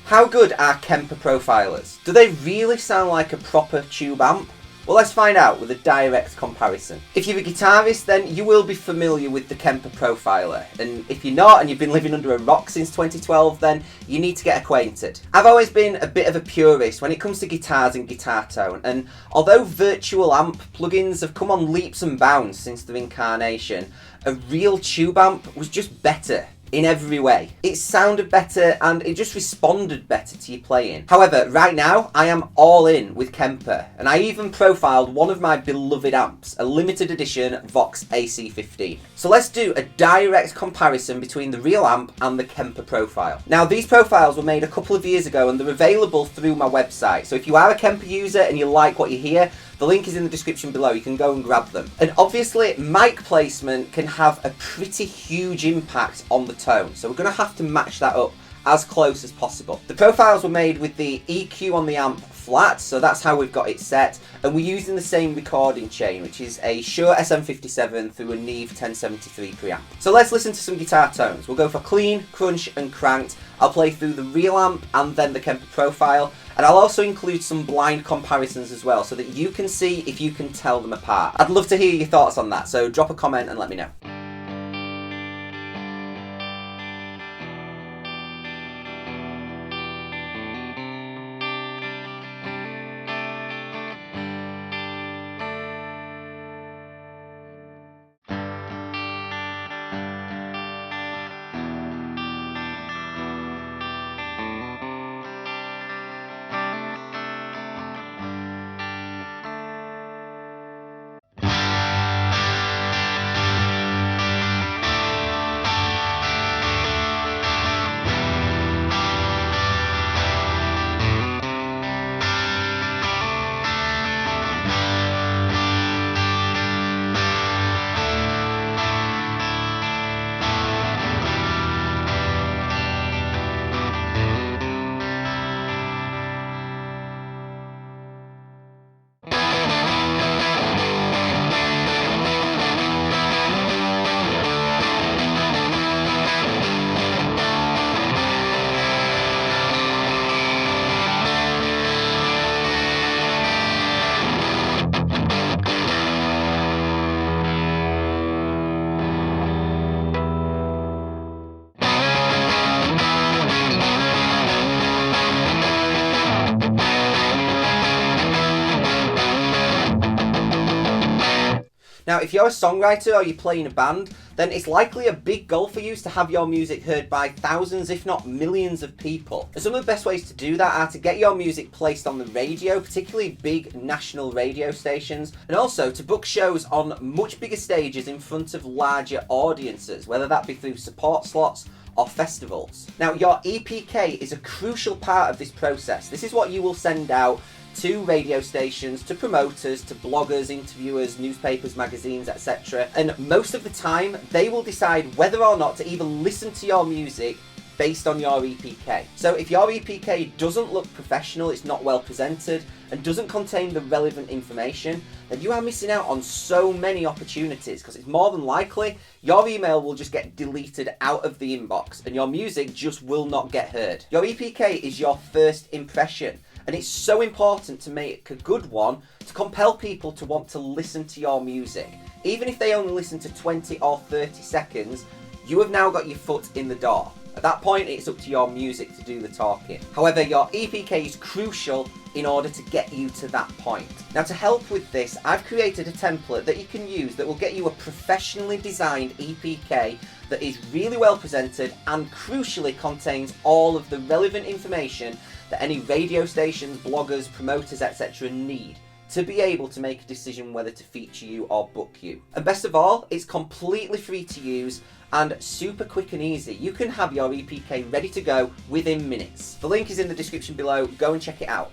How good are Kemper Profilers? Do they really sound like a proper tube amp? Well, let's find out with a direct comparison. If you're a guitarist, then you will be familiar with the Kemper Profiler, and if you're not and you've been living under a rock since 2012, then you need to get acquainted. I've always been a bit of a purist when it comes to guitars and guitar tone, and although virtual amp plugins have come on leaps and bounds since their incarnation, a real tube amp was just better. In every way. It sounded better and it just responded better to your playing. However, right now I am all in with Kemper, and I even profiled one of my beloved amps, a limited edition Vox AC15. So let's do a direct comparison between the real amp and the Kemper Profile. Now, these profiles were made a couple of years ago and they're available through my website. So if you are a Kemper user and you like what you hear, the link is in the description below, you can go and grab them. And obviously, mic placement can have a pretty huge impact on the tone, so we're going to have to match that up as close as possible. The profiles were made with the EQ on the amp flat, so that's how we've got it set, and we're using the same recording chain, which is a Shure SM57 through a Neve 1073 preamp. So let's listen to some guitar tones. We'll go for clean, crunch and cranked. I'll play through the real amp and then the Kemper Profile, and I'll also include some blind comparisons as well so that you can see if you can tell them apart. I'd love to hear your thoughts on that, so drop a comment and let me know. Now, if you're a songwriter or you play in a band, then it's likely a big goal for you to have your music heard by thousands, if not millions of people. And some of the best ways to do that are to get your music placed on the radio, particularly big national radio stations, and also to book shows on much bigger stages in front of larger audiences, whether that be through support slots or festivals. Now, your EPK is a crucial part of this process. This is what you will send out to radio stations, to promoters, to bloggers, interviewers, newspapers, magazines, etc. And most of the time, they will decide whether or not to even listen to your music based on your EPK. So if your EPK doesn't look professional, it's not well presented, and doesn't contain the relevant information, then you are missing out on so many opportunities, because it's more than likely your email will just get deleted out of the inbox and your music just will not get heard. Your EPK is your first impression, and it's so important to make a good one to compel people to want to listen to your music. Even if they only listen to 20 or 30 seconds, you have now got your foot in the door. At that point, it's up to your music to do the talking. However, your EPK is crucial in order to get you to that point. Now, to help with this, I've created a template that you can use that will get you a professionally designed EPK that is really well presented and crucially contains all of the relevant information that any radio stations, bloggers, promoters, etc. need to be able to make a decision whether to feature you or book you. And best of all, it's completely free to use and super quick and easy. You can have your EPK ready to go within minutes. The link is in the description below, go and check it out.